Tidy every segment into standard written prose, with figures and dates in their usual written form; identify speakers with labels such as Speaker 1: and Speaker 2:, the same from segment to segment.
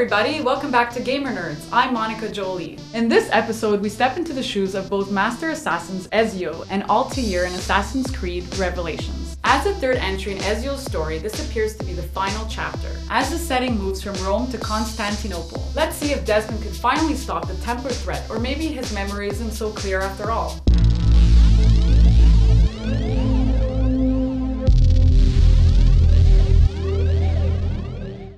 Speaker 1: everybody, welcome back to GamerNerdz. I'm Monica Jolie. In this episode, we step into the shoes of both Master Assassins Ezio and Altair in Assassin's Creed Revelations. As the third entry in Ezio's story, this appears to be the final chapter, as the setting moves from Rome to Constantinople. Let's see if Desmond could finally stop the Templar threat, or maybe his memory isn't so clear after all.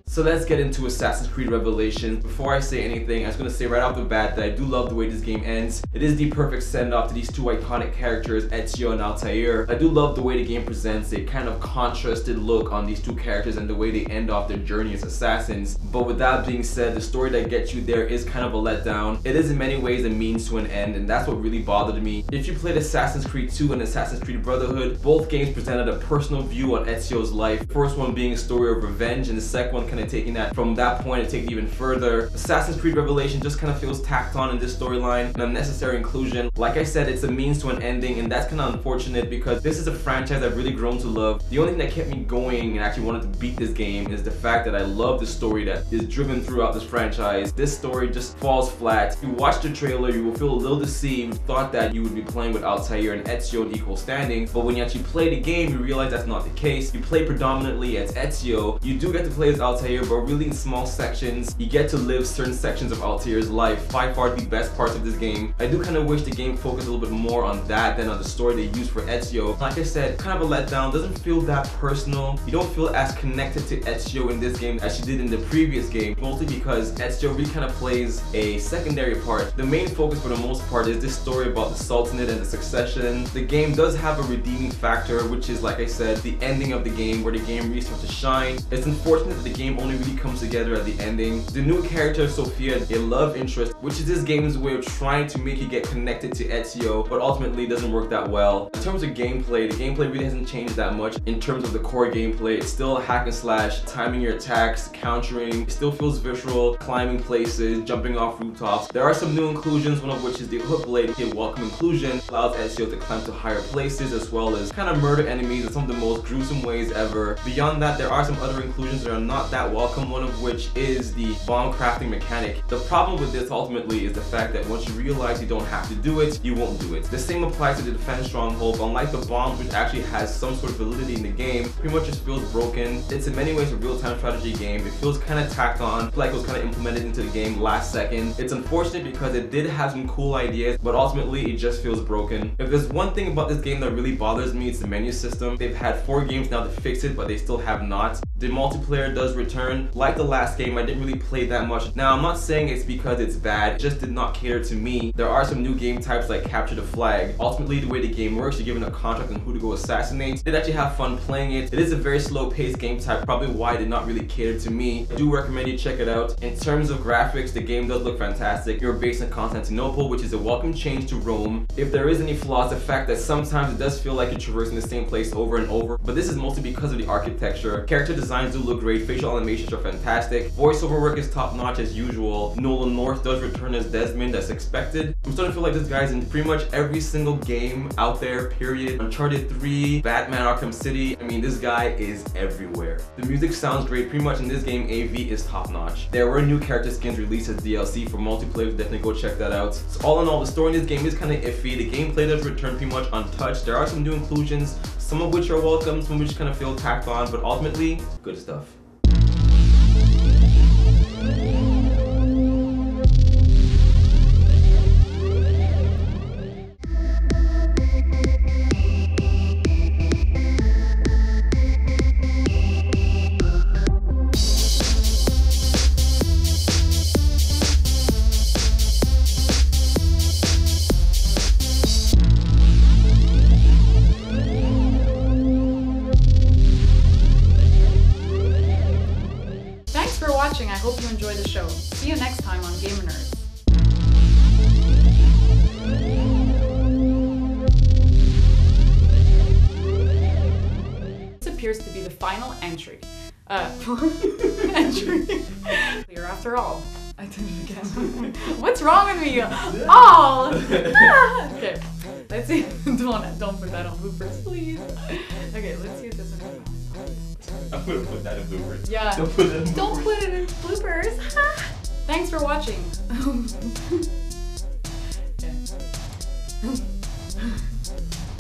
Speaker 2: So let's get into Assassin's Creed Revelations. Before I say anything, I'm just going to say right off the bat that I do love the way this game ends. It is the perfect send-off to these two iconic characters, Ezio and Altair. I do love the way the game presents a kind of contrasted look on these two characters and the way they end off their journey as assassins. But with that being said, the story that gets you there is kind of a letdown. It is in many ways a means to an end, and that's what really bothered me. If you played Assassin's Creed 2 and Assassin's Creed Brotherhood, both games presented a personal view on Ezio's life. First one being a story of revenge, and the second one kind of taking that from that point and take it even further. Assassin's Creed Revelation just kind of feels tacked on in this storyline, an unnecessary inclusion. Like I said, it's a means to an ending, and that's kind of unfortunate because this is a franchise I've really grown to love. The only thing that kept me going and actually wanted to beat this game is the fact that I love the story that is driven throughout this franchise. This story just falls flat. If you watch the trailer, you will feel a little deceived, thought that you would be playing with Altair and Ezio in equal standing, but when you actually play the game, you realize that's not the case. You play predominantly as Ezio. You do get to play as Altair, but really in small sections. You get to live certain sections of Altair's life. By far the best parts of this game. I do kind of wish the game focused a little bit more on that than on the story they used for Ezio. Like I said, kind of a letdown. Doesn't feel that personal. You don't feel as connected to Ezio in this game as you did in the previous game, mostly because Ezio really kind of plays a secondary part. The main focus for the most part is this story about the Sultanate and the succession. The game does have a redeeming factor, which is, like I said, the ending of the game, where the game really starts to shine. It's unfortunate that the game only really comes together at the ending. The new character Sophia, a love interest, which is this game's way of trying to make you get connected to Ezio, but ultimately doesn't work that well. In terms of gameplay, the gameplay really hasn't changed that much. In terms of the core gameplay, it's still hack and slash, timing your attacks, countering. It still feels visceral, climbing places, jumping off rooftops. There are some new inclusions, one of which is the hook blade, a welcome inclusion, allows Ezio to climb to higher places as well as kind of murder enemies in some of the most gruesome ways ever. Beyond that, there are some other inclusions that are not that welcome, one of which is the bomb crafting mechanic. The problem with this ultimately is the fact that once you realize you don't have to do it, you won't do it. The same applies to the defense stronghold. Unlike the bombs, which actually has some sort of validity in the game, pretty much just feels broken. It's in many ways a real-time strategy game. It feels kind of tacked on, like it was kind of implemented into the game last second. It's unfortunate because it did have some cool ideas, but ultimately it just feels broken. If there's one thing about this game that really bothers me, it's the menu system. They've had 4 games now to fix it, but they still have not. The multiplayer does return. Like the last game, I didn't really play that much. Now, I'm not saying it's because it's bad, it just did not cater to me. There are some new game types like capture the flag. Ultimately, the way the game works, you're given a contract on who to go assassinate. I did actually have fun playing it. It is a very slow-paced game type, probably why it did not really cater to me. I do recommend you check it out. In terms of graphics, the game does look fantastic. You're based in Constantinople, which is a welcome change to Rome. If there is any flaws, the fact that sometimes it does feel like you're traversing the same place over and over, but this is mostly because of the architecture. Character designs do look great, facial animations are fantastic, voiceover work is top-notch as usual. Nolan North does return as Desmond as expected. I'm starting to feel like this guy's in pretty much every single game out there, period. Uncharted 3, Batman Arkham City, I mean, this guy is everywhere. The music sounds great, pretty much in this game, AV is top-notch. There were new character skins released as DLC for multiplayer, so definitely go check that out. So all in all, the story in this game is kind of iffy. The gameplay does return pretty much untouched. There are some new inclusions, some of which are welcome, some of which kind of feel tacked on, but ultimately, good stuff.
Speaker 1: I hope you enjoy the show. See you next time on GamerNerdz. This appears to be the final entry. Clear after all. I did it again. What's wrong with me? All! Okay, let's see. Don't put that on bloopers, please. Okay, let's see if this one.
Speaker 2: I'm gonna put that in bloopers.
Speaker 1: Yeah.
Speaker 2: Don't put it in bloopers.
Speaker 1: Don't put it in bloopers. thanks for watching.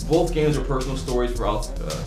Speaker 2: Both games are personal stories for